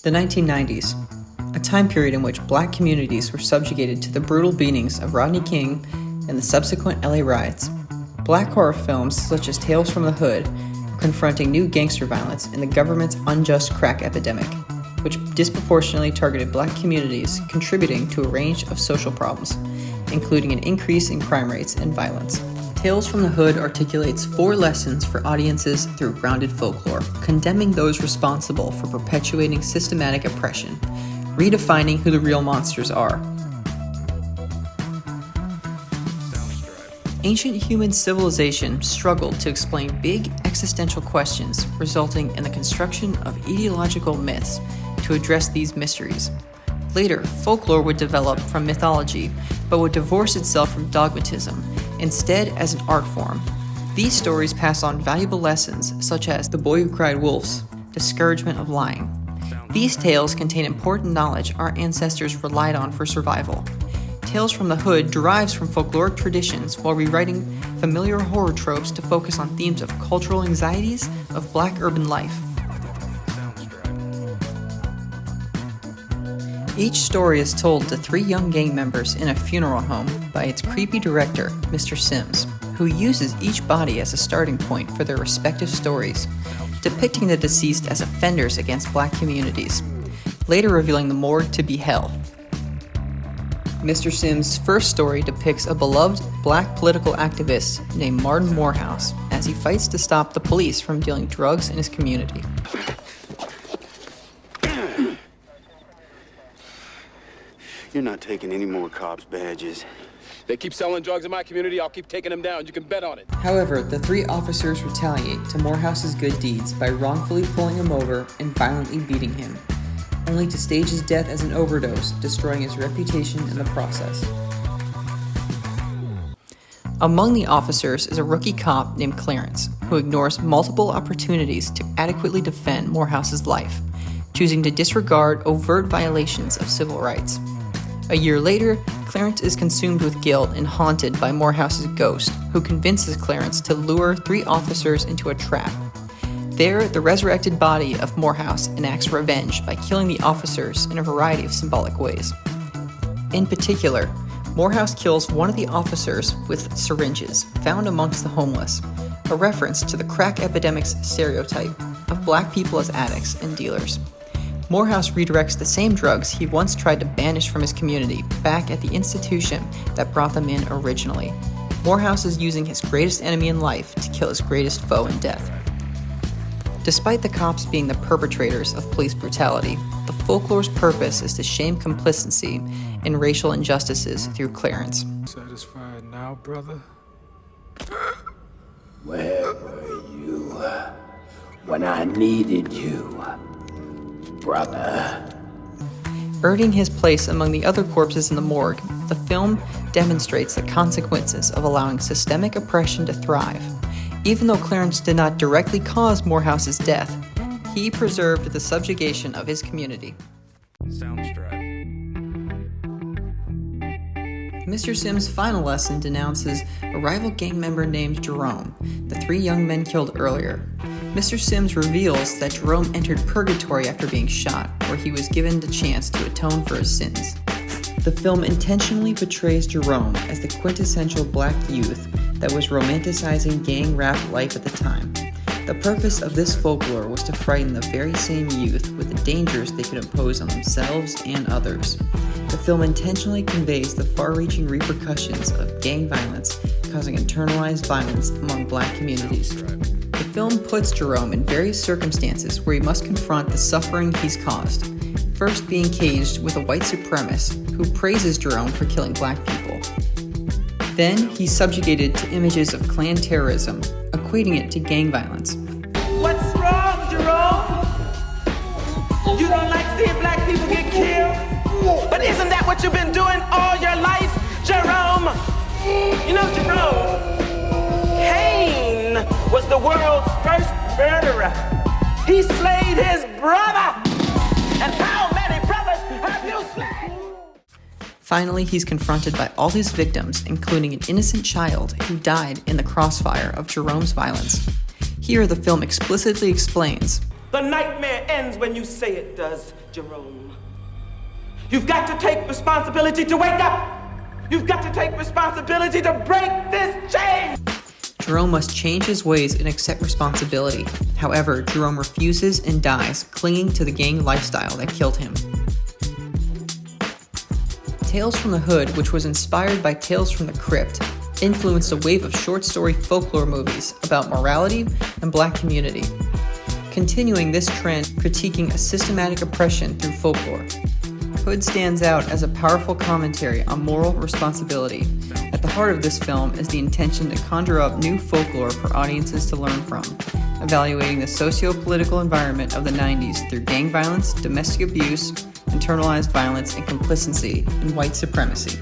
The 1990s, a time period in which black communities were subjugated to the brutal beatings of Rodney King and the subsequent LA riots. Black horror films such as Tales from the Hood were confronting new gangster violence and the government's unjust crack epidemic, which disproportionately targeted black communities, contributing to a range of social problems, including an increase in crime rates and violence. Tales from the Hood articulates 4 lessons for audiences through grounded folklore, condemning those responsible for perpetuating systematic oppression, redefining who the real monsters are. Ancient human civilization struggled to explain big existential questions, resulting in the construction of ideological myths to address these mysteries. Later, folklore would develop from mythology, but would divorce itself from dogmatism, instead as an art form. These stories pass on valuable lessons, such as The Boy Who Cried Wolves, Discouragement of Lying. These tales contain important knowledge our ancestors relied on for survival. Tales from the Hood derives from folkloric traditions while rewriting familiar horror tropes to focus on themes of cultural anxieties of black urban life. Each story is told to 3 young gang members in a funeral home by its creepy director, Mr. Sims, who uses each body as a starting point for their respective stories, depicting the deceased as offenders against black communities, later revealing the morgue to be hell. Mr. Sims' first story depicts a beloved black political activist named Martin Morehouse as he fights to stop the police from dealing drugs in his community. You're not taking any more cops' badges. They keep selling drugs in my community, I'll keep taking them down. You can bet on it. However, the 3 officers retaliate to Morehouse's good deeds by wrongfully pulling him over and violently beating him, only to stage his death as an overdose, destroying his reputation in the process. Among the officers is a rookie cop named Clarence, who ignores multiple opportunities to adequately defend Morehouse's life, choosing to disregard overt violations of civil rights. A year later, Clarence is consumed with guilt and haunted by Morehouse's ghost, who convinces Clarence to lure 3 officers into a trap. There, the resurrected body of Morehouse enacts revenge by killing the officers in a variety of symbolic ways. In particular, Morehouse kills one of the officers with syringes found amongst the homeless, a reference to the crack epidemic's stereotype of black people as addicts and dealers. Morehouse redirects the same drugs he once tried to banish from his community back at the institution that brought them in originally. Morehouse is using his greatest enemy in life to kill his greatest foe in death. Despite the cops being the perpetrators of police brutality, the folklore's purpose is to shame complicity in racial injustices through Clarence. Satisfied now, brother? Where were you when I needed you, brother? Earning his place among the other corpses in the morgue, the film demonstrates the consequences of allowing systemic oppression to thrive. Even though Clarence did not directly cause Morehouse's death, he preserved the subjugation of his community. Mr. Sims' final lesson denounces a rival gang member named Jerome, the 3 young men killed earlier. Mr. Sims reveals that Jerome entered purgatory after being shot, where he was given the chance to atone for his sins. The film intentionally portrays Jerome as the quintessential black youth that was romanticizing gang rap life at the time. The purpose of this folklore was to frighten the very same youth with the dangers they could impose on themselves and others. The film intentionally conveys the far-reaching repercussions of gang violence, causing internalized violence among black communities. The film puts Jerome in various circumstances where he must confront the suffering he's caused, first being caged with a white supremacist who praises Jerome for killing black people. Then he's subjugated to images of Klan terrorism, equating it to gang violence. What's wrong, Jerome? You don't like seeing black people get killed? But isn't that what you've been doing all your life, Jerome? You know, Jerome, Cain was the world's first murderer. He slayed his brother. And how many brothers have you slain? Finally, he's confronted by all his victims, including an innocent child who died in the crossfire of Jerome's violence. Here, the film explicitly explains, The nightmare ends when you say it does, Jerome. You've got to take responsibility to wake up. You've got to take responsibility to break this chain. Jerome must change his ways and accept responsibility. However, Jerome refuses and dies, clinging to the gang lifestyle that killed him. Tales from the Hood, which was inspired by Tales from the Crypt, influenced a wave of short story folklore movies about morality and black community, continuing this trend, critiquing a systematic oppression through folklore. Hood stands out as a powerful commentary on moral responsibility. At the heart of this film is the intention to conjure up new folklore for audiences to learn from, evaluating the socio-political environment of the 90s through gang violence, domestic abuse, internalized violence, and complicity in white supremacy.